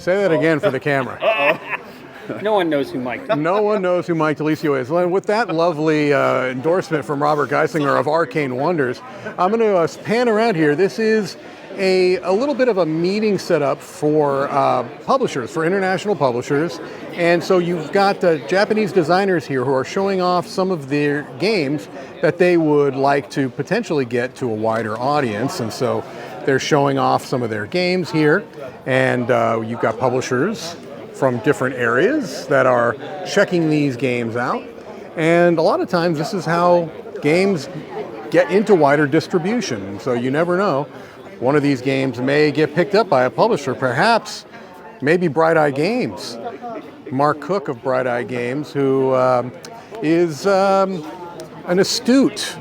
Say that again for the camera. No one knows who Mike. No one knows who Mike DiLisio is. And with that lovely endorsement from Robert Geisinger of Arcane Wonders, I'm going to pan around here. This is a little bit of a meeting setup for publishers, for international publishers. And so you've got Japanese designers here who are showing off some of their games that they would like to potentially get to a wider audience. And so they're showing off some of their games here. And you've got publishers from different areas that are checking these games out. And a lot of times this is how games get into wider distribution. So you never know. One of these games may get picked up by a publisher, perhaps maybe Bright Eye Games. Mark Cook of Bright Eye Games, who is an astute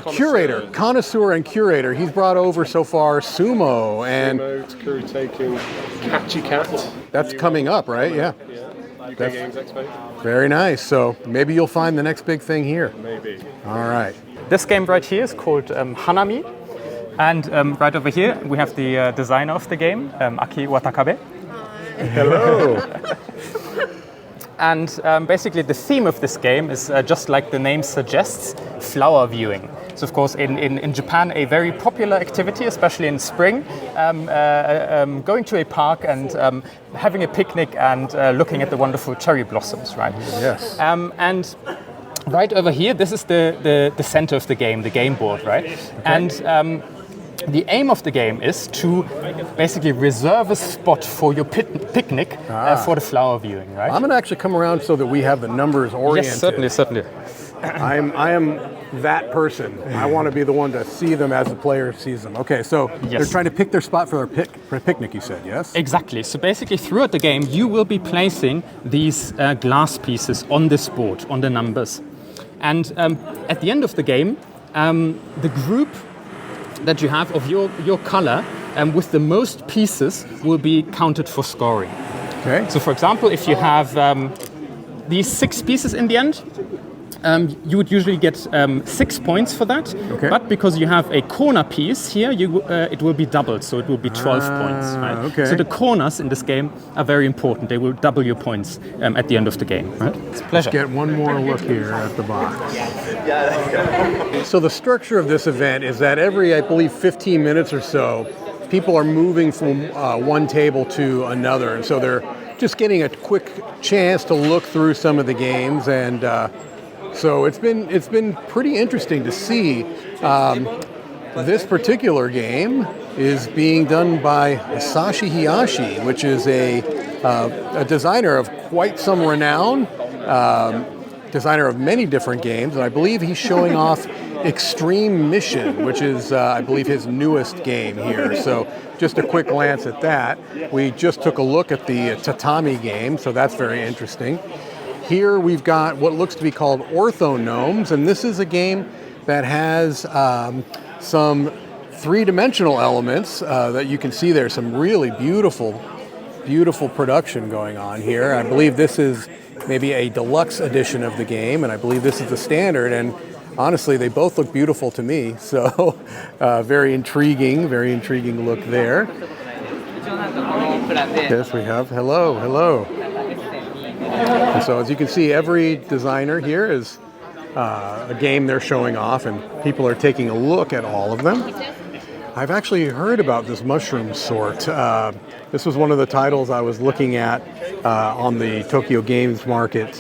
curator, connoisseur and curator. He's brought over so far Sumo and crew taking Catchy Cat. That's coming up, right? Yeah. UK Games Expo. Very nice. So maybe you'll find the next big thing here. Maybe. All right. This game right here is called Hanami. And right over here we have the designer of the game, Aki Watakabe. Hello. And basically the theme of this game is just like the name suggests, flower viewing. So of course in Japan a very popular activity, especially in spring, going to a park and having a picnic and looking at the wonderful cherry blossoms, right? Yes. And right over here, this is the center of the game board, right? Okay. And the aim of the game is to basically reserve a spot for your picnic for the flower viewing, right? I'm going to actually come around so that we have the numbers oriented. Yes, certainly. I am that person. I want to be the one to see them as the player sees them. Okay, so They're trying to pick their spot for their picnic, you said, yes? Exactly. So basically throughout the game, you will be placing these glass pieces on this board, on the numbers. And at the end of the game, the group that you have of your color with the most pieces will be counted for scoring. Okay. So for example, if you have these 6 pieces in the end, you would usually get 6 points for that. Okay. But because you have a corner piece here, it will be doubled, so it will be 12 points. Right? Okay. So the corners in this game are very important. They will double your points at the end of the game. Right? It's a pleasure. Let's get one more look here at the box. So the structure of this event is that every, I believe, 15 minutes or so, people are moving from one table to another. And so they're just getting a quick chance to look through some of the games. And so it's been pretty interesting to see. This particular game is being done by Hisashi Hayashi, which is a designer of quite some renown, designer of many different games, and I believe he's showing off Extreme Mission, which is, I believe, his newest game here. So just a quick glance at that. We just took a look at the Tatami game, so that's very interesting. Here we've got what looks to be called Ortho Gnomes, and this is a game that has some three-dimensional elements that you can see there. Some really beautiful production going on here. I believe this is maybe a deluxe edition of the game, and I believe this is the standard. And honestly, they both look beautiful to me. So very intriguing look there. Yes, we have. Hello. And so as you can see, every designer here is a game they're showing off, and people are taking a look at all of them. I've actually heard about this mushroom sort. This was one of the titles I was looking at on the Tokyo Games Market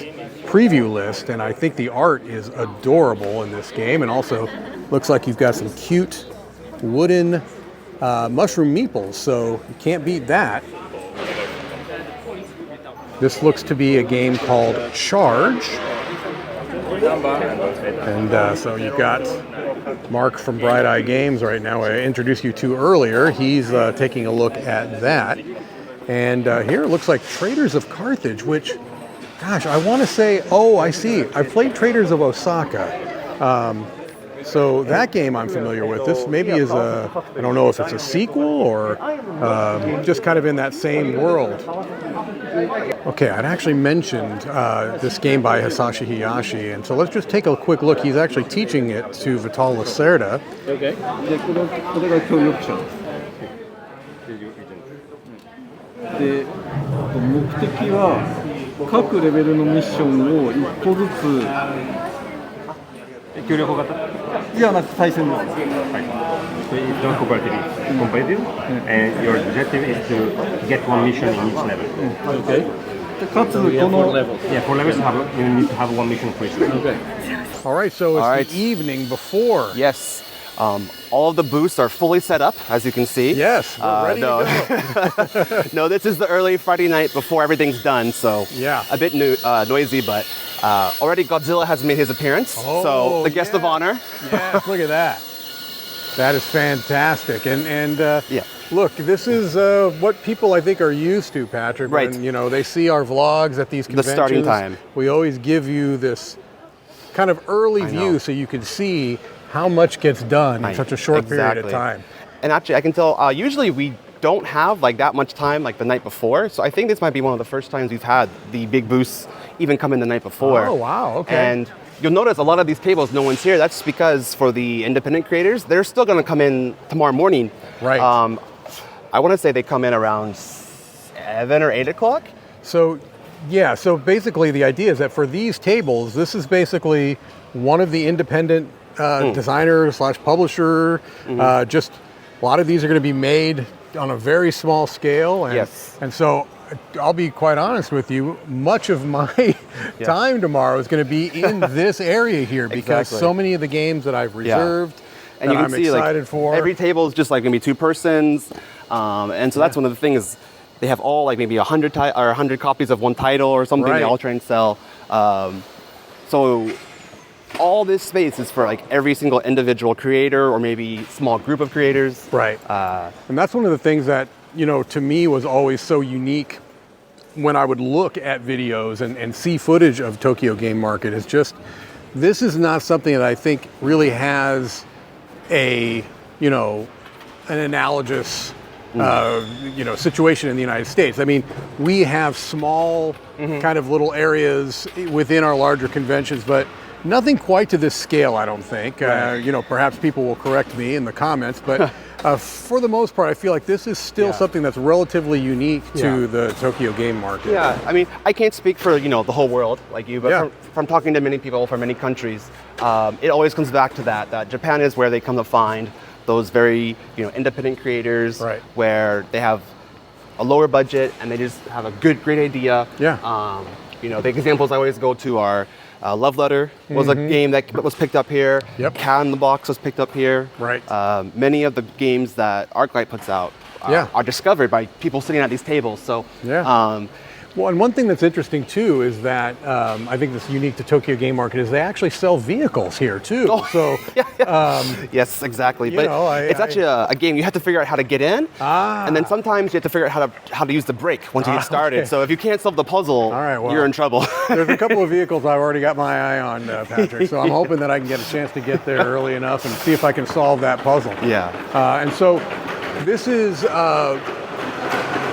preview list, and I think the art is adorable in this game, and also looks like you've got some cute wooden mushroom meeples, so you can't beat that. This looks to be a game called Charge. And so you've got Mark from Bright Eye Games right now. I introduced you to earlier. He's taking a look at that. And here it looks like Traders of Carthage, which, gosh, I want to say, oh, I see. I played Traders of Osaka. So that game I'm familiar with. This maybe is I don't know if it's a sequel or just kind of in that same world. Okay, I'd actually mentioned this game by Hisashi Hayashi, and so let's just take a quick look. He's actually teaching it to Vital Lacerda. Okay. で、目的は各レベルのミッションを1個ずつ協力型じゃなく対戦です。It's not competitive, and your objective is to get one mission in each level. Okay. でかつこの Yeah, for levels you need to have one mission for each level. Okay. All right, so it's All right. the evening before. Yes. All of the booths are fully set up, as you can see. Yes, we're ready no. to go. No, this is the early Friday night before everything's done, so Yeah. a bit noisy, but already Godzilla has made his appearance, so the guest of yeah. honor. Yes, look at that. That is fantastic. And Yeah. look, this is what people I think are used to, Patrick. Right. When, they see our vlogs at these The conventions. starting time. We always give you this kind of early view know. so you can see how much gets done in such a short period of Exactly. time. And actually, I can tell, usually we don't have like that much time like the night before, so I think this might be one of the first times we've had the big booths even come in the night before. Oh, wow, okay. And you'll notice a lot of these tables, no one's here. That's because for the independent creators, they're still going to come in tomorrow morning. Right. I want to say they come in around 7 or 8 o'clock. So, yeah, so basically the idea is that for these tables, this is basically one of the independent designer / publisher. Just a lot of these are going to be made on a very small scale. And, Yes. And so I'll be quite honest with you, much of my time tomorrow is going to be in this area here because Exactly. so many of the games that I've reserved And that you can I'm see excited like for. every table is just like going to be 2 persons. And so that's one of the things. They have all like maybe 100 copies of one title or something. Right. They all try and sell. So all this space is for like every single individual creator or maybe small group of creators. Right. And that's one of the things that, to me was always so unique when I would look at videos and see footage of Tokyo Game Market is just, this is not something that I think really has an analogous, situation in the United States. I mean, we have small kind of little areas within our larger conventions, but nothing quite to this scale, I don't think. Perhaps people will correct me in the comments, but for the most part, I feel like this is still something that's relatively unique to the Tokyo Game Market. Yeah, I mean, I can't speak for the whole world like you, but from talking to many people from many countries, it always comes back to that Japan is where they come to find those very independent creators, Right. where they have a lower budget and they just have a great idea. Yeah. The examples I always go to are Love Letter was a game that was picked up here. Yep. Cat in the Box was picked up here. Right. Many of the games that ArcLight puts out are discovered by people sitting at these tables. So Well, and one thing that's interesting too is that I think that's unique to Tokyo Game Market is they actually sell vehicles here too. So yes, exactly. But it's actually a game you have to figure out how to get in, and then sometimes you have to figure out how to use the brake once you get started. Okay. So if you can't solve the puzzle, you're in trouble. There's a couple of vehicles I've already got my eye on, Patrick. So I'm hoping that I can get a chance to get there early enough and see if I can solve that puzzle. Yeah. And so this is.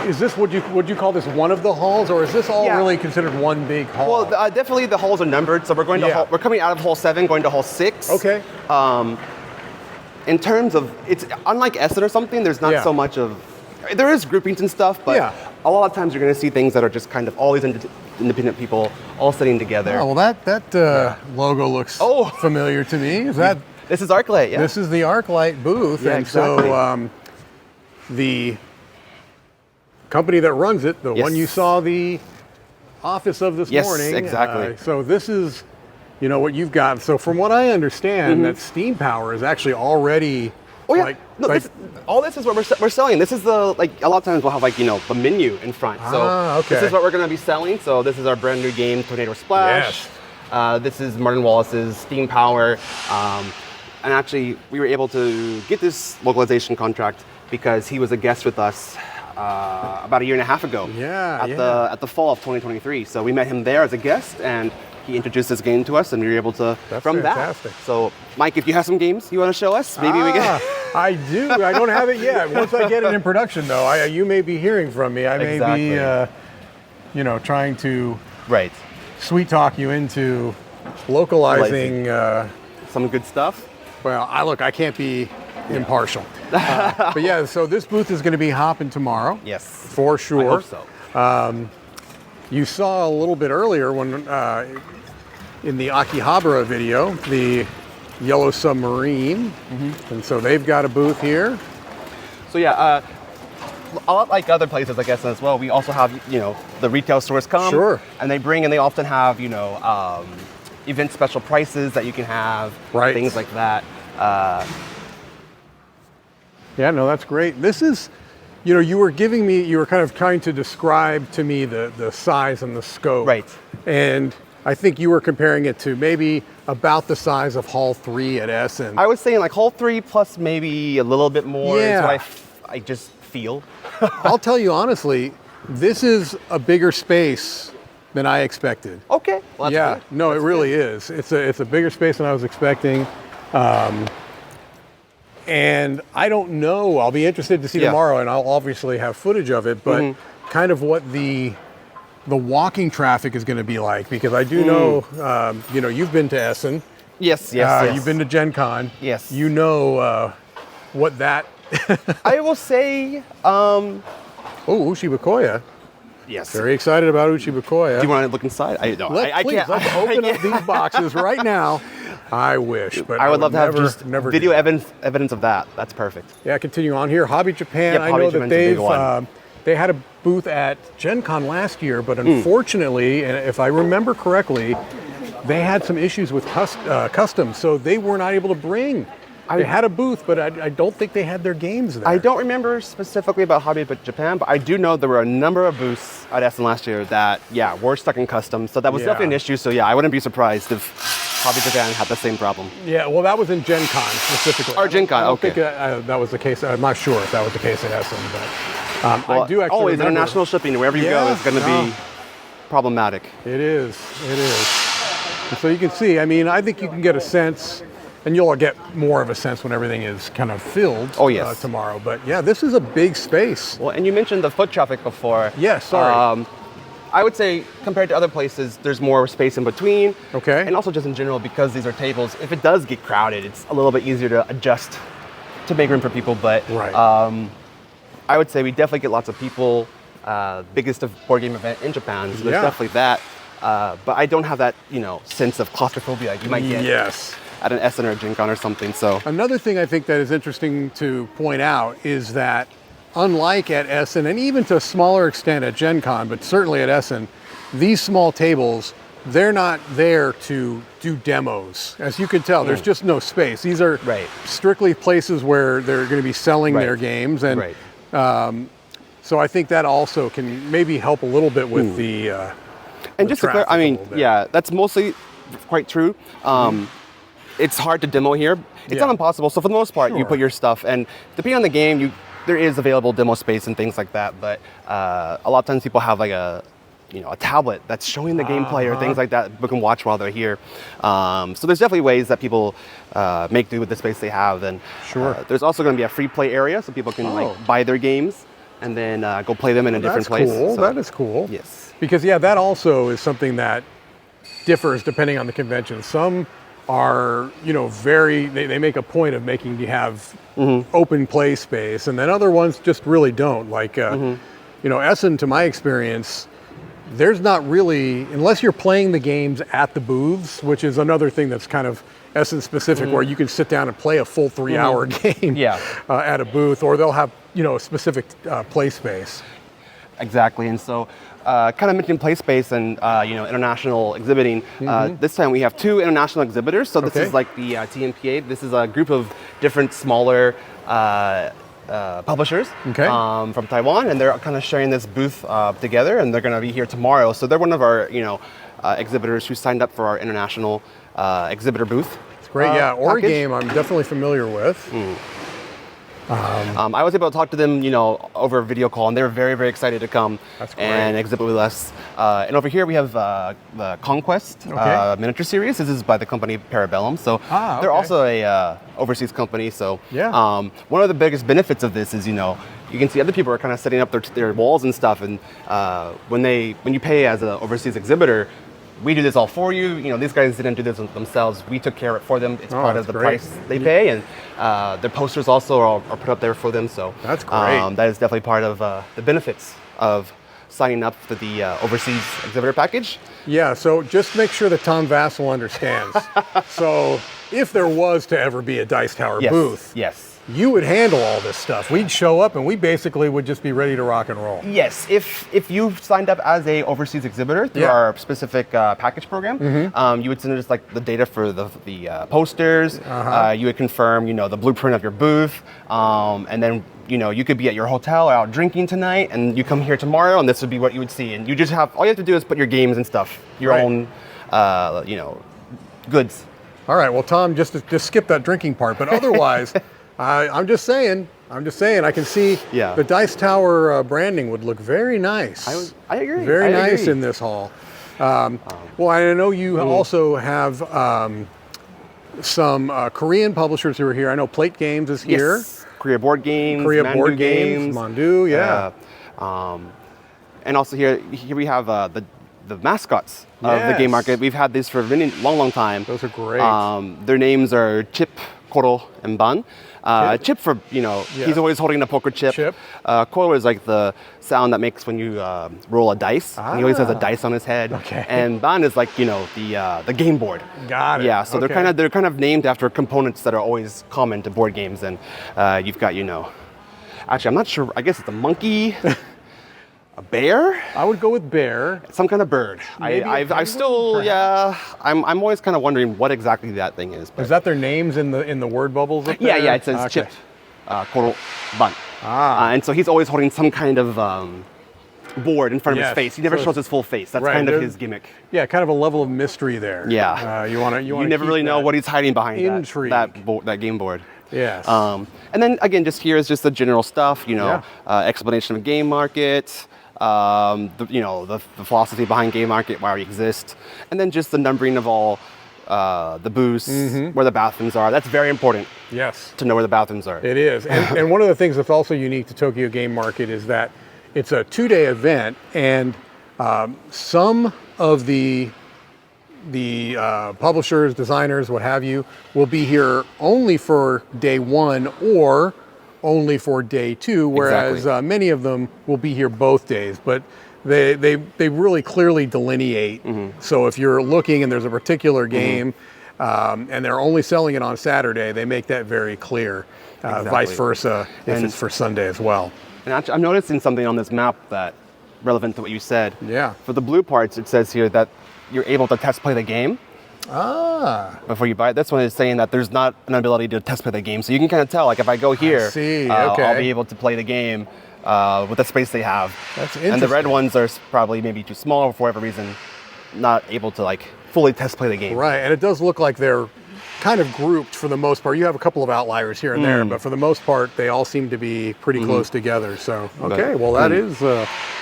Is this would you call this one of the halls, or is this all really considered one big hall? Well, definitely the halls are numbered. So we're going to we're coming out of hall 7, going to hall 6. Okay. In terms of, it's unlike Essen or something. There's not so much of. There is groupings and stuff, but a lot of times you're going to see things that are just kind of all these independent people all sitting together. Oh, well, that logo looks familiar to me. Is that? This is ArcLight. Yeah. This is the ArcLight booth, Yeah, and exactly. so the company that runs it, the one you saw the office of this morning. Yes, exactly. So this is, what you've got. So from what I understand, that Steam Power is actually already. Oh yeah. All this is what we're selling. This is a lot of times we'll have the menu in front. So okay. This is what we're going to be selling. So this is our brand new game, Tornado Splash. Yes. This is Martin Wallace's Steam Power. And actually, we were able to get this localization contract because he was a guest with us about a year and a half ago. At the fall of 2023. So we met him there as a guest, and he introduced this game to us, and we were able to from fantastic. that. So, Mike, if you have some games you want to show us, maybe we can. I do. I don't have it yet. Once I get it in production, though, you may be hearing from me. I may be, trying to sweet talk you into localizing some good stuff. Well, I can't be impartial. But yeah, so this booth is going to be hopping tomorrow. Yes. For sure. I hope so. You saw a little bit earlier when in the Akihabara video, the Yellow Submarine. And so they've got a booth here. So yeah, a lot like other places, I guess, as well, we also have, the retail stores come. Sure. And they often have, event special prices that you can have. Right. Things like that. Yeah, no, that's great. This is, you were kind of trying to describe to me the size and the scope. Right. And I think you were comparing it to maybe about the size of Hall 3 at Essen. I was saying like Hall 3 plus maybe a little bit more Yeah. is what I just feel. I'll tell you honestly, this is a bigger space than I expected. Okay. Well, that's Yeah, good. no, it really is. It's a bigger space than I was expecting. And I don't know, I'll be interested to see Yeah. tomorrow, and I'll obviously have footage of it, but kind of what the walking traffic is going to be like, because I do know, you've been to Essen. Yes, yes. You've been to Gen Con. Yes. You know what that... I will say, Oh, Ushibakoya. yes. Very excited about Ushibakoya. Do you want to look inside? I Please, can't. let's open up these boxes right now. I wish, but I would love to have never, just never video do. evidence of that. That's perfect. Yeah, continue on here. Hobby Japan. Yep, I Hobby know that Japan's a big they've one. they had a booth at Gen Con last year, but unfortunately, and if I remember correctly, they had some issues with customs, so they were not able to bring. They had a booth, but I don't think they had their games there. I don't remember specifically about Hobby Japan, but I do know there were a number of booths at Essen last year that, were stuck in customs. So that was definitely an issue. So I wouldn't be surprised if Hobby Japan had the same problem. Yeah, well, that was in Gen Con specifically. Or Gen Con, I don't okay. think that was the case. I'm not sure if that was the case at Essen, but Well, I do actually always remember. international shipping, wherever you go, is going to be problematic. It is. And so you can see, I think you can get a sense, and you'll get more of a sense when everything is kind of filled tomorrow. But yeah, this is a big space. Well, and you mentioned the foot traffic before. Yes, sorry. I would say compared to other places, there's more space in between. Okay. And also just in general, because these are tables, if it does get crowded, it's a little bit easier to adjust to make room for people. But Right. I would say we definitely get lots of people. Biggest board game event in Japan, so there's definitely that. But I don't have that, sense of claustrophobia you might get Yes. at an Essen or a Gen Con or something. So Another thing I think that is interesting to point out is that unlike at Essen, and even to a smaller extent at Gen Con, but certainly at Essen, these small tables, they're not there to do demos. As you can tell, there's just no space. These are strictly places where they're going to be selling their games. And so I think that also can maybe help a little bit with the and just to clear, that's mostly quite true. It's hard to demo here. It's not impossible. So for the most part, you put your stuff, and depending on the game, there is available demo space and things like that. But a lot of times people have like a tablet that's showing the gameplay or things like that people can watch while they're here. So there's definitely ways that people make do with the space they have. And there's also going to be a free play area, so people can buy their games and then go play them in a different place. Cool. So, that is cool. Yes. Because that also is something that differs depending on the convention. Some are, they make a point of making you have open play space, and then other ones just really don't. Like, Essen, to my experience, there's not really, unless you're playing the games at the booths, which is another thing that's kind of Essen specific, where you can sit down and play a full 3-hour game at a booth, or they'll have, a specific play space. Exactly, and so kind of mentioning play space and international exhibiting. This time we have 2 international exhibitors. So this is like the TMPA. This is a group of different smaller publishers from Taiwan, and they're kind of sharing this booth together, and they're going to be here tomorrow. So they're one of our exhibitors who signed up for our international exhibitor booth. It's great, Origame I'm definitely familiar with. I was able to talk to them, over a video call, and they were very, very excited to come and exhibit with us. And over here we have the Conquest miniature series. This is by the company Parabellum. So they're also a overseas company. So one of the biggest benefits of this is, you can see other people are kind of setting up their walls and stuff. And when you pay as an overseas exhibitor, we do this all for you. You know, these guys didn't do this themselves. We took care of it for them. It's part of the price they pay, and their posters also are put up there for them. So that's great. That is definitely part of the benefits of signing up for the overseas exhibitor package. Yeah, so just make sure that Tom Vassell understands. So if there was to ever be a Dice Tower booth, you would handle all this stuff. We'd show up and we basically would just be ready to rock and roll. Yes, if you signed up as a overseas exhibitor through our specific package program, you would send us like the data for the posters. You would confirm, you know, the blueprint of your booth, and then you know you could be at your hotel out drinking tonight, and you come here tomorrow, and this would be what you would see. And you just have all you have to do is put your games and stuff, your own, you know, goods. All right, well, Tom, just skip that drinking part, but otherwise. I'm just saying, I can see the Dice Tower branding would look very nice. I agree. Very nice in this hall. Well, I know you also have some Korean publishers who are here. I know Plate Games is here. Yes. Korea Board Games, Korea Mandu Board Games, Mandu, and also here we have the mascots of the game market. We've had these for a really long time. Those are great. Their names are Chip, Koro, and Ban. Chip for, you know, he's always holding a poker chip. Koro is like the sound that makes when you roll a dice. And he always has a dice on his head. And Ban is like, you know, the game board. Got it. Yeah, so they're kind of named after components that are always common to board games. And you've got, you know, actually I'm not sure, I guess it's a monkey. A bear? I would go with bear. Some kind of bird. I still, I'm always kind of wondering what exactly that thing is. Is that their names in the word bubbles up there? Yeah, it says Chip, Koro, Ban. And so he's always holding some kind of board in front of his face. He never shows his full face. That's kind of his gimmick. Yeah, kind of a level of mystery there. Yeah. You never really know what he's hiding behind intrigue. that game board. Yes. And then again, just here is just the general stuff, you know, explanation of game market, the philosophy behind game market, why we exist, and then just the numbering of all the booths, where the bathrooms are. That's very important. Yes. To know where the bathrooms are. It is. And one of the things that's also unique to Tokyo Game Market is that it's a 2-day event, and some of the publishers, designers, what have you, will be here only for day 1 or only for day 2, whereas many of them will be here both days. But they really clearly delineate. So if you're looking and there's a particular game and they're only selling it on Saturday, they make that very clear. Vice versa if it's for Sunday as well. And actually, I'm noticing something on this map that relevant to what you said. Yeah. For the blue parts, it says here that you're able to test play the game. Before you buy it. This one is saying that there's not an ability to test play the game. So you can kind of tell, like if I go here, I'll be able to play the game with the space they have. That's interesting. And the red ones are probably maybe too small for whatever reason, not able to like fully test play the game. Right, and it does look like they're kind of grouped for the most part. You have a couple of outliers here and there, but for the most part, they all seem to be pretty close together. So, okay, well that is...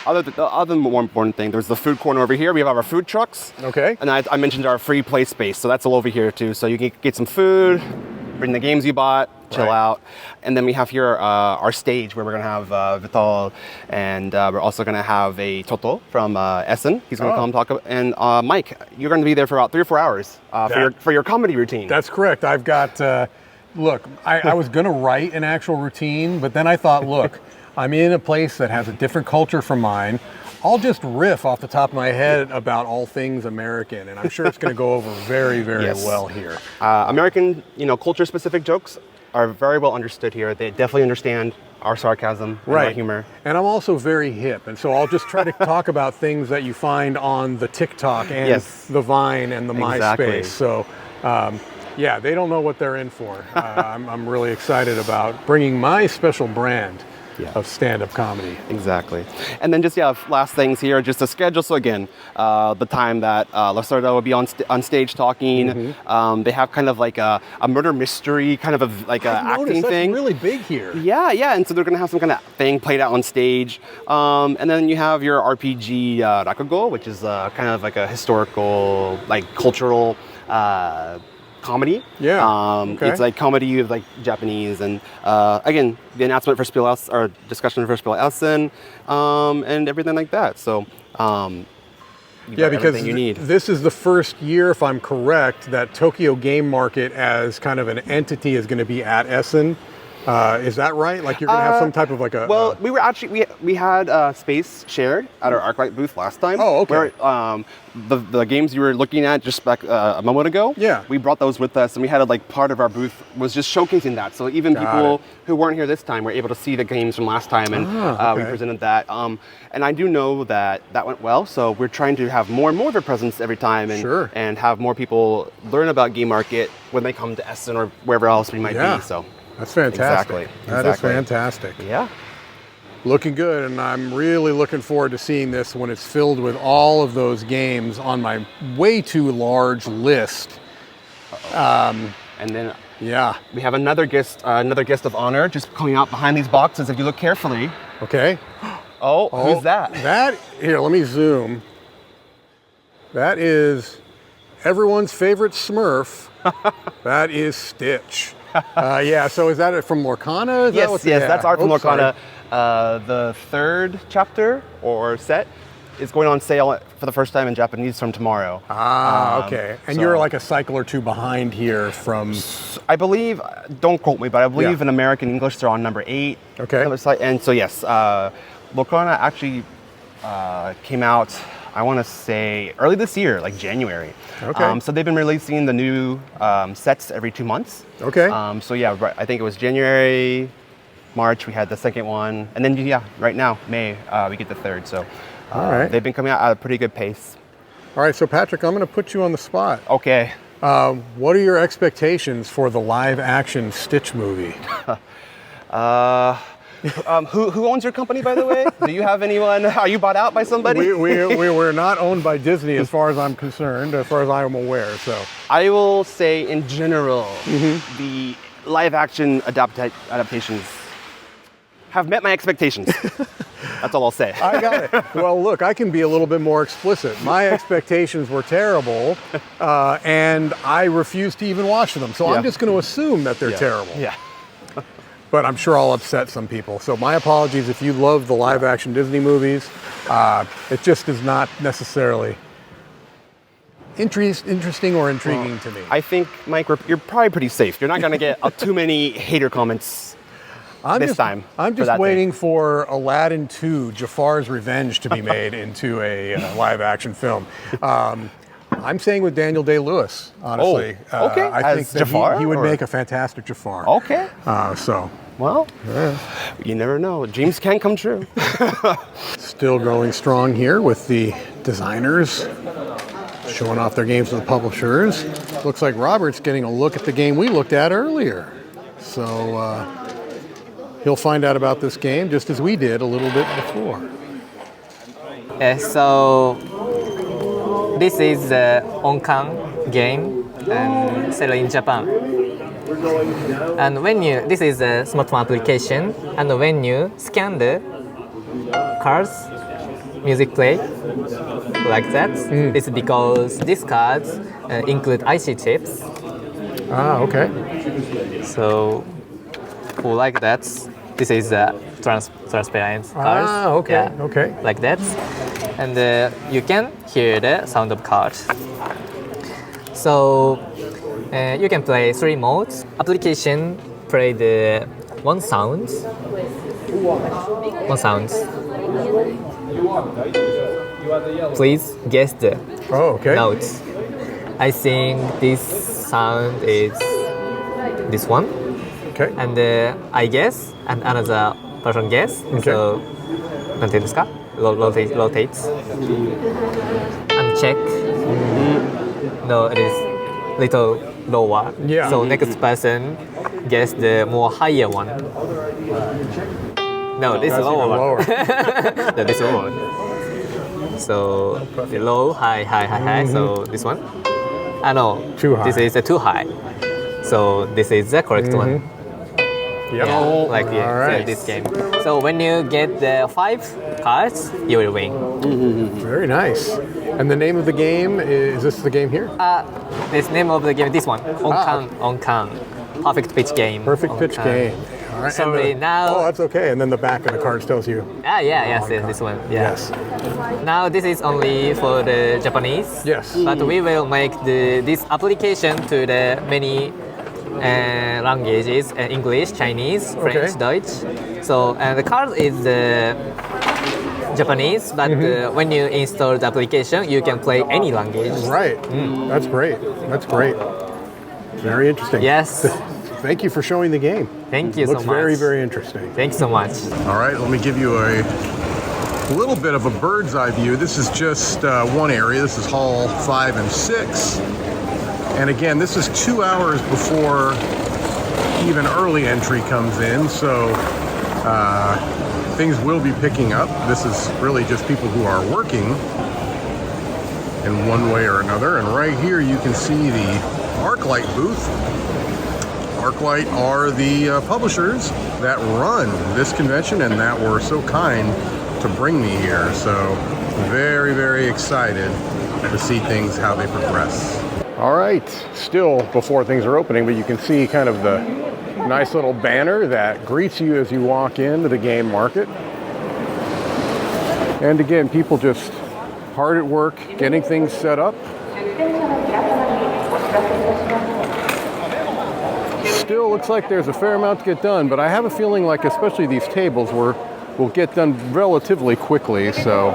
Other more important thing, there's the food corner over here. We have our food trucks. Okay. And I mentioned our free play space, so that's all over here too. So you can get some food, bring the games you bought, chill out. And then we have here our stage where we're going to have Vital, and we're also going to have a Toto from Essen. He's going to come talk about, and Mike, you're going to be there for about 3 or 4 hours for your comedy routine. That's correct. I've got, look, I was going to write an actual routine, but then I thought, look, I'm in a place that has a different culture from mine. I'll just riff off the top of my head about all things American, and I'm sure it's going to go over very, very well here. American, culture-specific jokes are very well understood here. They definitely understand our sarcasm and our humor. And I'm also very hip, and so I'll just try to talk about things that you find on the TikTok and the Vine and the MySpace. So, yeah, they don't know what they're in for. I'm really excited about bringing my special brand of stand-up comedy. Exactly. And then just, last things here, just a schedule. So again, the time that Lacerda will be on stage talking. They have kind of like a murder mystery, kind of acting thing. That's really big here. Yeah. And so they're going to have some kind of thing played out on stage. And then you have your RPG Rakugo, which is kind of like a historical, cultural comedy. It's like comedy with Japanese, and again, the announcement for Spiel Essen, or discussion for Spiel Essen, and everything like that. So You Yeah, got because everything you need. this is the first year, if I'm correct, that Tokyo Game Market as kind of an entity is going to be at Essen. Is that right? Like you're going to have some type of like a... Well, we were actually we had space shared at our ArcLight booth last time. Oh, okay. Where the games you were looking at just back a moment ago. Yeah. We brought those with us, and we had like part of our booth was just showcasing that. So even people who weren't here this time were able to see the games from last time, and we presented that. And I do know that went well. So we're trying to have more and more of a presence every time, and and have more people learn about Game Market when they come to Essen or wherever else we might be. So. That's fantastic. That is fantastic. Yeah. Looking good, and I'm really looking forward to seeing this when it's filled with all of those games on my way too large list. And then we have another guest of honor just coming out behind these boxes. If you look carefully. Okay. Oh, who's that? Here, let me zoom. That is everyone's favorite Smurf. That is Stitch. So is that from Lorcana? Yes, that's art from Lorcana. The third chapter or set is going on sale for the first time in Japanese from tomorrow. Okay. And you're like a cycle or two behind here from... I believe, don't quote me, but I believe in American English they're on number 8. Okay. And so yes, Lorcana actually came out, I want to say, early this year, like January. Okay. So they've been releasing the new sets every 2 months. Okay. So yeah, I think it was January, March, we had the second one. And then, right now, May, we get the third. So they've been coming out at a pretty good pace. All right, so Patrick, I'm going to put you on the spot. Okay. What are your expectations for the live-action Stitch movie? Who owns your company, by the way? Do you have anyone? Are you bought out by somebody? We're not owned by Disney as far as I'm concerned, as far as I am aware. So I will say, in general, the live-action adaptations have met my expectations. That's all I'll say. I got it. Well, look, I can be a little bit more explicit. My expectations were terrible, and I refuse to even watch them. So I'm just going to assume that they're terrible. Yeah. But I'm sure I'll upset some people. So my apologies if you love the live-action Disney movies. It just is not necessarily interesting or intriguing to me. I think, Mike, you're probably pretty safe. You're not going to get too many hater comments this time. I'm just waiting for Aladdin 2, Jafar's Revenge, to be made into a live-action film. I'm saying with Daniel Day-Lewis, honestly. Okay. I think that Jafar, he would make a fantastic Jafar. Okay. Well, you never know. Dreams can come true. Still going strong here with the designers showing off their games to the publishers. Looks like Robert's getting a look at the game we looked at earlier. So he'll find out about this game just as we did a little bit before. So this is the Onkan game and set in Japan. And this is a smartphone application, and when you scan the cards, music play like that. It's because these cards include IC chips. Okay. So for like that, this is a transparent cards. Okay. Okay. Like that, and you can hear the sound of cards. So you can play 3 modes. Application play the one sound. Please guess the notes. I think this sound is this one. Okay. And I guess, and another person guess. Okay. So, なんていうんですか? Rotates. And check. No, it is little lower. Yeah. So next person guess the more higher one. No, this is lower. No, this lower one. So the low, high. So this one. No. Too high. This is too high. So this is the correct one. Yep. Yeah, like this game. So when you get the 5 cards, you will win. Very nice. And the name of the game, is this the game here? This name of the game, this one. Onkan. Perfect pitch game. Perfect pitch game. All right, Sorry, now. Oh, that's okay. And then the back of the cards tells you. Yes, this one. Yeah. Yes. Now this is only for the Japanese. Yes. But we will make this application to the many languages: English, Chinese, French, Deutsch. So the card is Japanese, but when you install the application, you can play any language. Right. That's great. That's great. Very interesting. Yes. Thank you for showing the game. Thank you so much. Looks very, very interesting. Thanks so much. All right, let me give you a little bit of a bird's eye view. This is just one area. This is hall 5 and 6. And again, this is 2 hours before even early entry comes in. So things will be picking up. This is really just people who are working in one way or another. And right here you can see the ArcLight booth. ArcLight are the publishers that run this convention and that were so kind to bring me here. So very, very excited to see things, how they progress. All right, still before things are opening, but you can see kind of the nice little banner that greets you as you walk into the game market. And again, people just hard at work, getting things set up. Still looks like there's a fair amount to get done, but I have a feeling like especially these tables will get done relatively quickly, so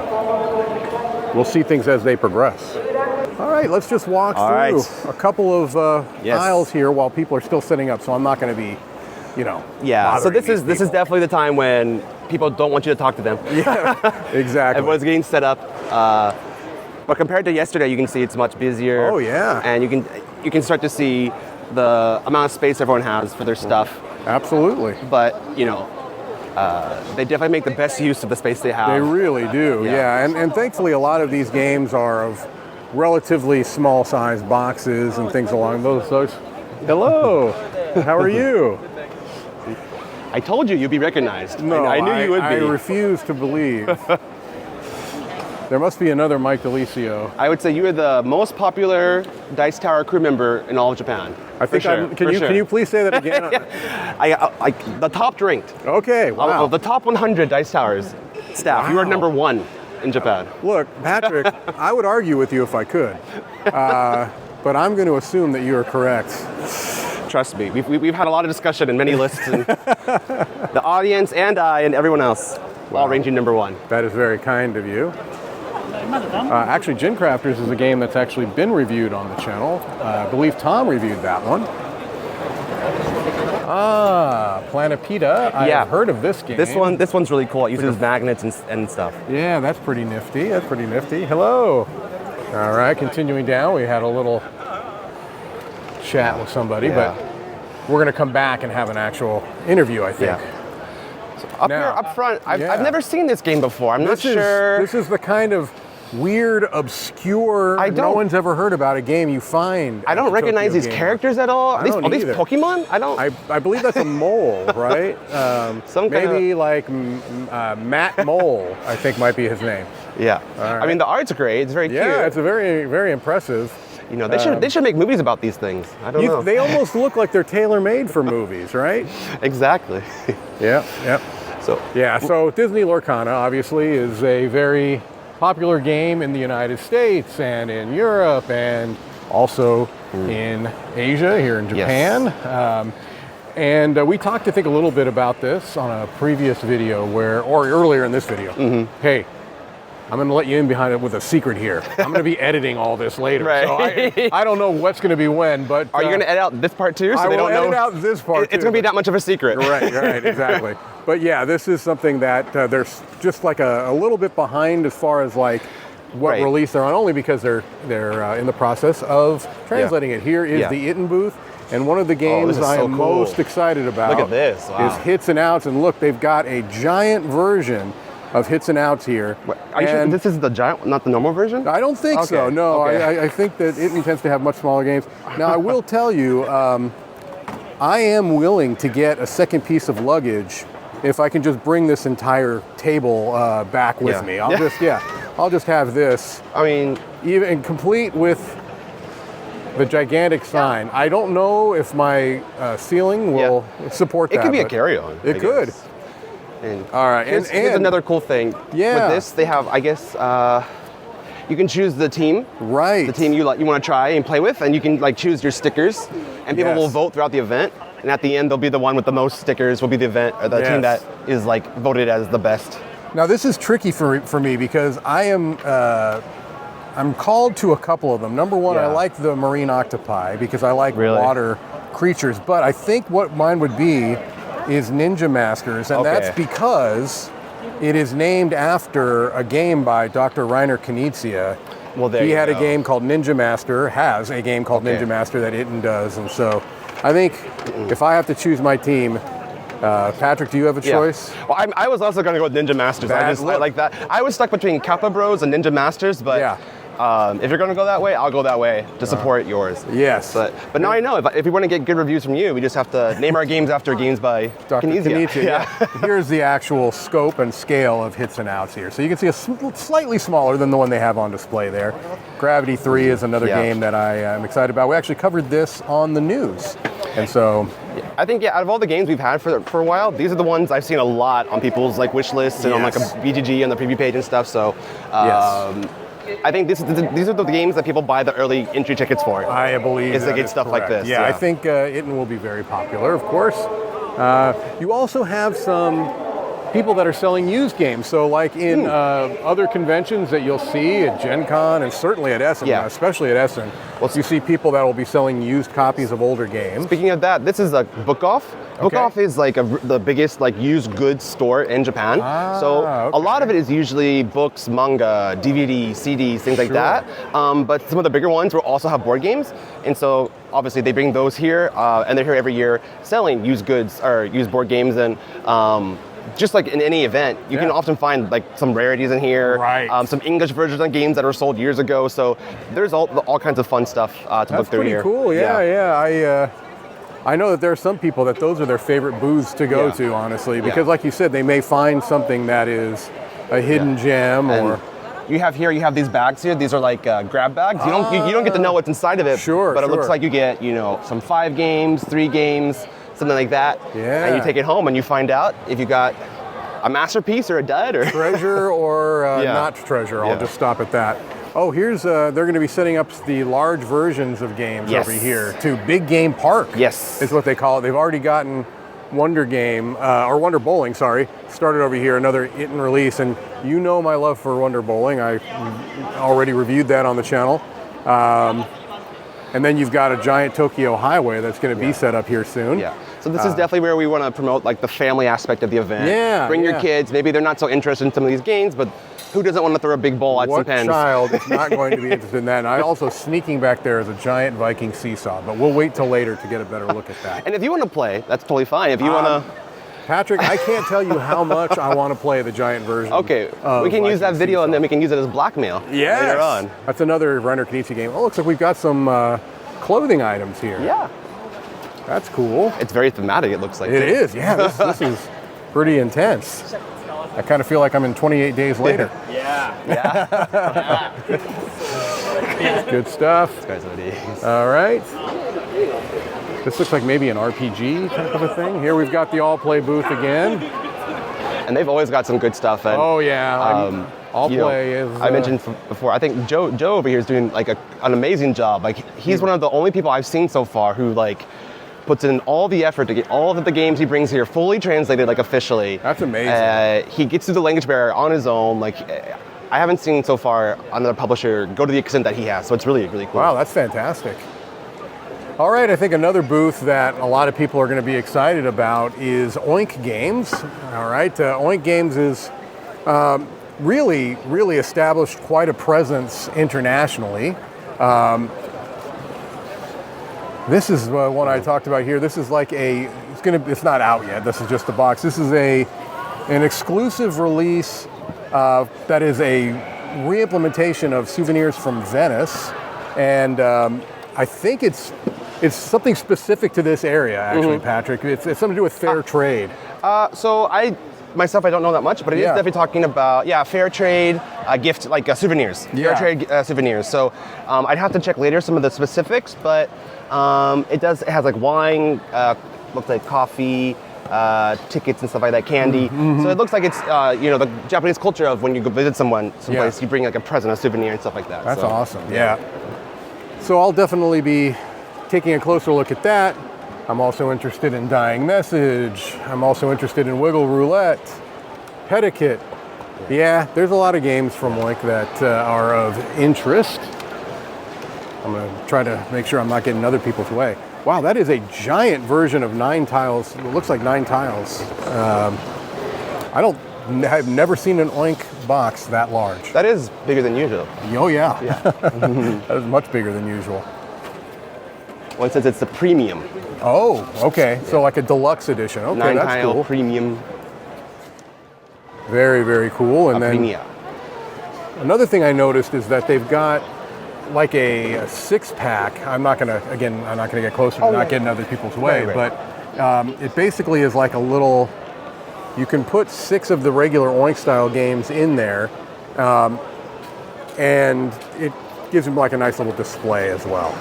we'll see things as they progress. All right, let's just walk through a couple of aisles here while people are still setting up, so I'm not going to be, So this is definitely the time when people don't want you to talk to them. Yeah, exactly. Everyone's getting set up. But compared to yesterday, you can see it's much busier. Oh, yeah. And you can start to see the amount of space everyone has for their stuff. Absolutely. But, they definitely make the best use of the space they have. They really do, yeah. And thankfully, a lot of these games are of relatively small size boxes and things along those. Hello, how are you? I told you you'd be recognized. No, I knew you would be. I refuse to believe. There must be another Mike DiLisio. I would say you are the most popular Dice Tower crew member in all of Japan. I think can you please say that again? The top ranked. Okay, wow. Of the top 100 Dice Towers staff, you are number 1 in Japan. Look, Patrick, I would argue with you if I could, but I'm going to assume that you are correct. Trust me, we've had a lot of discussion in many lists, and the audience and I and everyone else all ranging number 1. That is very kind of you. Actually, Gin Crafters is a game that's actually been reviewed on the channel. I believe Tom reviewed that one. Planetpeda. I've heard of this game. This one's really cool. It uses magnets and stuff. Yeah, that's pretty nifty. That's pretty nifty. Hello. All right, continuing down, we had a little chat with somebody, but we're going to come back and have an actual interview, I think. So up front, I've never seen this game before. I'm not sure. This is the kind of weird, obscure, no one's ever heard about a game you find. I don't recognize these characters at all. Are these Pokemon? I believe that's a mole, right? Maybe like Matt Mole, I think might be his name. Yeah. Right. I mean, the art's great. It's very cute. Yeah, it's a very, very impressive. They should make movies about these things. I don't know. They almost look like they're tailor-made for movies, right? Exactly. Yeah. So Disney Lorcana obviously is a very popular game in the United States and in Europe and also in Asia, here in Japan. Yes. And we talked, I think, a little bit about this on a previous video or earlier in this video. Hey, I'm going to let you in behind it with a secret here. I'm going to be editing all this later. Right. So I don't know what's going to be when, but... Are you going to edit out this part too? So I they will don't edit out this part It's going to be that much of a secret. Right, exactly. But yeah, this is something that there's just like a little bit behind as far as like what release they're on, only because they're in the process of translating it. Here is the Itten booth, and one of the games I am most excited about Look at this. Wow. is Hits and Outs, and look, they've got a giant version of Hits and Outs here. Are you sure this is the giant, not the normal version? I don't think so, no. Okay. I think that Itten tends to have much smaller games. Now, I will tell you, I am willing to get a second piece of luggage if I can just bring this entire table back with me. I'll just have this. I mean, even complete with The gigantic sign. I don't know if my ceiling will support that. It could be a but carry-on. It could. And All right. here's another cool thing. Yeah. With this, they have, I guess, you can choose the team. Right. The team you want to try and play with, and you can like choose your stickers, and people Yes. will vote throughout the event. And at the end, they'll be the one with the most stickers will be the event or the team that is like voted as the best. Now this is tricky for me because I'm called to a couple of them. Number one, I like the marine octopi because I like water creatures. But I think what mine would be is Ninja Masters, and that's because it is named after a game by Dr. Rainer Knizia. Well, there he you had go. a game called Ninja Master, has a game called Ninja Master that Itten does, and so I think if I have to choose my team, Patrick, do you have a choice? Well, I was also going to go with Ninja Masters. I like that. I was stuck between Kappa Bros and Ninja Masters, but if you're going to go that way, I'll go that way to support yours. Yes. But now I know, if we want to get good reviews from you, we just have to name our games after games by Dr. Knizia. Yeah. Here's the actual scope and scale of hits and outs here. So you can see slightly smaller than the one they have on display there. Gravity 3 is another game that I am excited about. We actually covered this on the news. And so I think out of all the games we've had for a while, these are the ones I've seen a lot on people's like wish lists and on like a BGG and the preview page and stuff. So I think these are the games that people buy the early entry tickets for. I believe is to get stuff correct. like this. Yeah, I think Itten will be very popular, of course. You also have some people that are selling used games. So like in other conventions that you'll see at Gen Con and certainly at Essen, especially at Essen, you see people that will be selling used copies of older games. Speaking of that, this is a Book Off. Book Off is like the biggest like used goods store in Japan. So a lot of it is usually books, manga, DVD, CDs, things like that. But some of the bigger ones will also have board games. And so obviously they bring those here and they're here every year selling used goods or used board games. And just like in any event, you can often find like some rarities in here, some English versions of games that were sold years ago. So there's all kinds of fun stuff to look through here. That's pretty cool. I know that there are some people that those are their favorite booths to go to, honestly, because like you said, they may find something that is a hidden gem or. You have these bags here. These are like grab bags. You don't get to know what's inside of it. But it looks like you get some 5 games, 3 games, something like that. And you take it home and you find out if you got a masterpiece or a dud or treasure or not treasure. I'll just stop at that. Oh, here's they're going to be setting up the large versions of games over here too. Big Game Park. Is what they call it. They've already gotten Wonder Game or Wonder Bowling. Sorry, started over here. Another Itten release, and you know my love for Wonder Bowling. I already reviewed that on the channel. And then you've got a giant Tokyo Highway that's going to be set up here soon. So this is definitely where we want to promote like the family aspect of the event. Bring your kids. Maybe they're not so interested in some of these games, but who doesn't want to throw a big bowl at some pens? What child is not going to be interested in that? And I also, sneaking back there is a giant Viking seesaw, but we'll wait till later to get a better look at that. And if you want to play, that's totally fine. If you want to... Patrick, I can't tell you how much I want to play the giant version. Okay, we can use that video and then we can use it as blackmail later on. That's another Rainer Knizia game. Oh, looks like we've got some clothing items here. That's cool. It's very thematic, it looks like. It is, this is pretty intense. I kind of feel like I'm in 28 Days Later. Good stuff. All right. This looks like maybe an RPG type of a thing. Here we've got the All Play booth again. And they've always got some good stuff. And, All Play is... I mentioned before, I think Joe over here is doing like an amazing job. Like he's one of the only people I've seen so far who like puts in all the effort to get all of the games he brings here fully translated, like officially. That's amazing. He gets through the language barrier on his own. Like I haven't seen so far another publisher go to the extent that he has. So it's really, really cool. Wow, that's fantastic. All right, I think another booth that a lot of people are going to be excited about is Oink Games. All right, Oink Games is really established quite a presence internationally. This is one I talked about here. This is like it's not out yet. This is just the box. This is an exclusive release that is a re-implementation of Souvenirs from Venice, and I think it's It's something specific to this area, actually, Patrick. It's something to do with fair trade. So I don't know that much, but it is definitely talking about fair trade, gift like souvenirs, fair trade souvenirs. So I'd have to check later some of the specifics, but it has like wine, looks like coffee, tickets and stuff like that, candy. So it looks like it's the Japanese culture of when you go visit someplace, you bring like a present, a souvenir, and stuff like that. That's awesome. Yeah. So I'll definitely be taking a closer look at that. I'm also interested in Dying Message. I'm also interested in Wiggle Roulette, Pedicate. Yeah, there's a lot of games from Oink that are of interest. I'm going to try to make sure I'm not getting other people's way. Wow, that is a giant version of 9 tiles. It looks like 9 tiles. I've never seen an Oink box that large. That is bigger than usual. Oh yeah. That is much bigger than usual. One says it's the premium. Oh, okay. So like a deluxe edition. Okay, 9 that's tile cool. premium. Very, very cool. And then Premia. another thing I noticed is that they've got like a 6-pack. I'm not gonna get closer to not getting other people's way, Right. but it basically is like a little. You can put 6 of the regular Oink style games in there, and it gives them like a nice little display as well.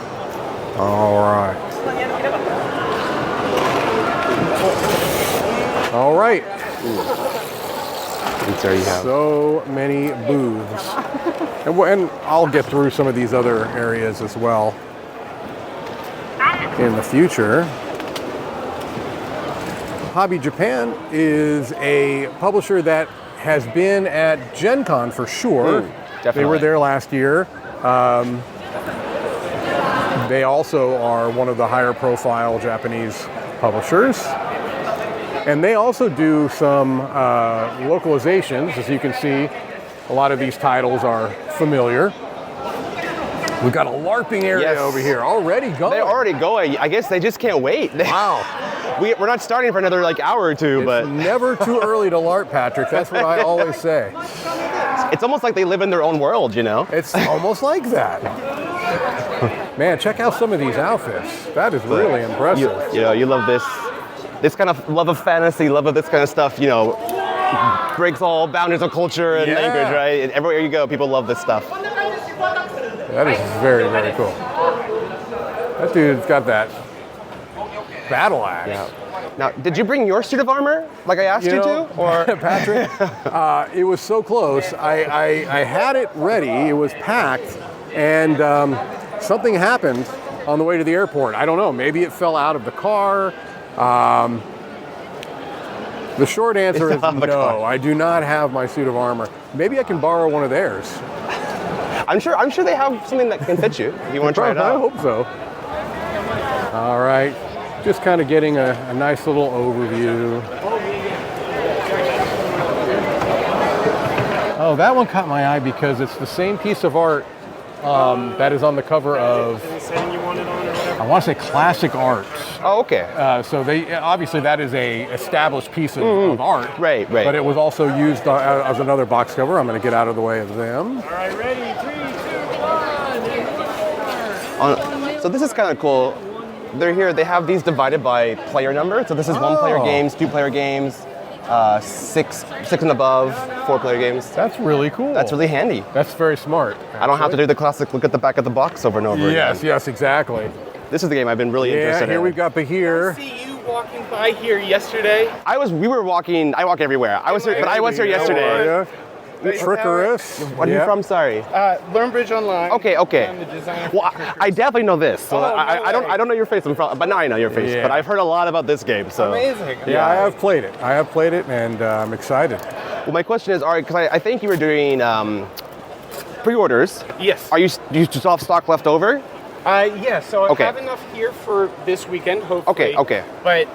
All right. All right. And there you have. So many booths. And I'll get through some of these other areas as well in the future. Hobby Japan is a publisher that has been at Gen Con for sure. Definitely. They were there last year. They also are one of the higher profile Japanese publishers. And they also do some localizations. As you can see, a lot of these titles are familiar. We've got a LARPing area over here already going. They're already going. I guess they just can't wait. Wow. We're not starting for another hour or two, but It's never too early to LARP, Patrick. That's what I always say. it's almost like they live in their own world, you know? It's almost like that. Man, check out some of these outfits. That is really impressive. You love this kind of love of fantasy, love of this kind of stuff, breaks all boundaries of culture and language, right? And everywhere you go, people love this stuff. That is very, very cool. That dude's got that battle axe. Yeah. Now, did you bring your suit of armor, like I asked you to? Or Patrick, it was so close. I had it ready. It was packed, and something happened on the way to the airport. I don't know. Maybe it fell out of the car. The short answer is no. I do not have my suit of armor. Maybe I can borrow one of theirs. I'm sure they have something that can fit you if you want to try it out. I hope so. All right. Just kind of getting a nice little overview. Oh, that one caught my eye because it's the same piece of art that is on the cover of, I want to say Classic Arts. Oh, okay. So they obviously that is a established piece of art. Right. But it was also used as another box cover. I'm going to get out of the way of them. All right, ready? 3, 2, 1. So this is kind of cool. They're here. They have these divided by player number. So this is 1-player games, 2-player games, 6 and above, 4-player games. That's really cool. That's really handy. That's very smart. Actually. I don't have to do the classic look at the back of the box over and over again. Yes, exactly. This is the game I've been really interested in. Here we've got Bahir. I see you walking by here yesterday. I walk everywhere. I was here yesterday. Trickerous. What are you from? Sorry. LearnBridge Online. Okay. I'm the designer for Well, I definitely know this. So I no way. don't know your face, but now I know your face. Yeah. But I've heard a lot about this game. So Amazing. Yeah, I have played it. And I'm excited. Well, my question is, all right, because I think you were doing pre-orders. Yes. Do you still have stock left over? Yeah, so I Okay. have enough here for this weekend, hopefully. Okay. But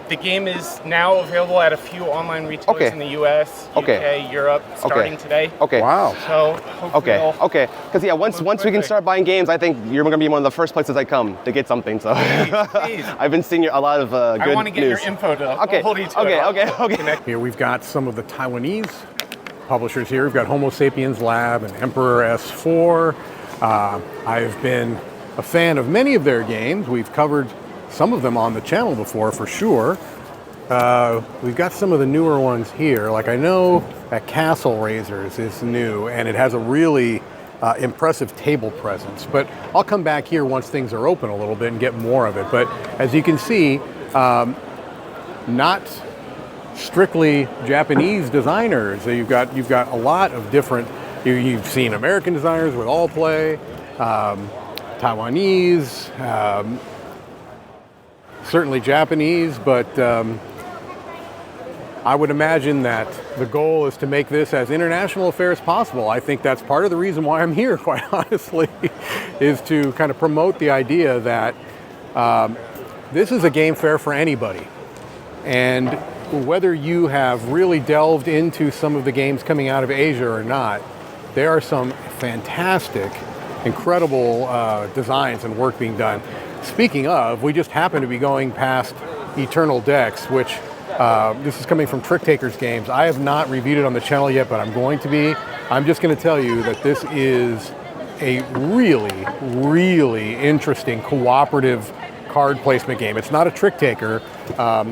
the game is now available at a few online retailers in the US, UK, Europe, starting today. Okay. Wow. So hopefully Okay. Because once we can start buying games, I think you're going to be one of the first places I come to get something. So Please. I've been seeing a lot of good news. I want to get your info to Okay. hold you to it. Okay. Here we've got some of the Taiwanese publishers here. We've got Homo Sapiens Lab and Emperor S4. I've been a fan of many of their games. We've covered some of them on the channel before, for sure. We've got some of the newer ones here. Like, I know that Castle Raisers is new, and it has a really impressive table presence. But I'll come back here once things are open a little bit and get more of it. But as you can see, not strictly Japanese designers. You've got a lot of different. You've seen American designers with All Play, Taiwanese, certainly Japanese, but I would imagine that the goal is to make this as international a fair as possible. I think that's part of the reason why I'm here, quite honestly, is to kind of promote the idea that this is a game fair for anybody. And whether you have really delved into some of the games coming out of Asia or not, there are some fantastic, incredible designs and work being done. Speaking of, we just happen to be going past Eternal Decks, which this is coming from Trick Takers Games. I have not reviewed it on the channel yet, but I'm going to be. I'm just going to tell you that this is a really, really interesting cooperative card placement game. It's not a trick taker,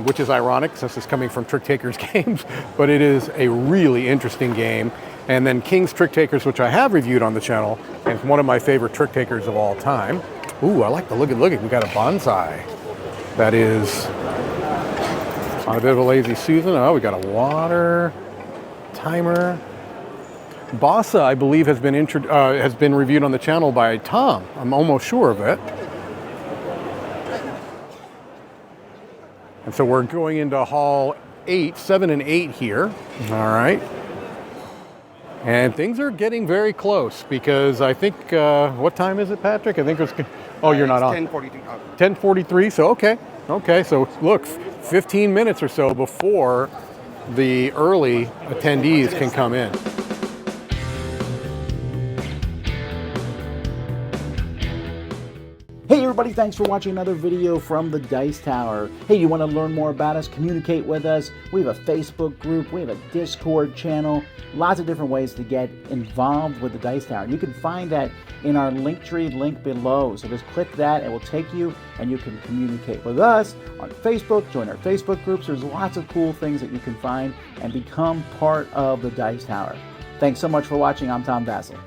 which is ironic since it's coming from Trick Takers Games, but it is a really interesting game. And then King's Trick Takers, which I have reviewed on the channel, and it's one of my favorite trick takers of all time. Ooh, I like the look. We got a bonsai that is on a bit of a lazy Susan. Oh, we got a water timer. Bossa, I believe, has been reviewed on the channel by Tom. I'm almost sure of it. And so we're going into hall 7 and 8 here. All right. And things are getting very close because I think, what time is it, Patrick? I think it's, oh, you're not on. 10:43. 10:43, so okay. Okay, so look, 15 minutes or so before the early attendees can come in. Hey everybody, thanks for watching another video from the Dice Tower. Hey, you want to learn more about us, communicate with us? We have a Facebook group, we have a Discord channel, lots of different ways to get involved with the Dice Tower. And you can find that in our Linktree link below. So just click that, it will take you and you can communicate with us on Facebook, join our Facebook groups. There's lots of cool things that you can find and become part of the Dice Tower. Thanks so much for watching. I'm Tom Vasel.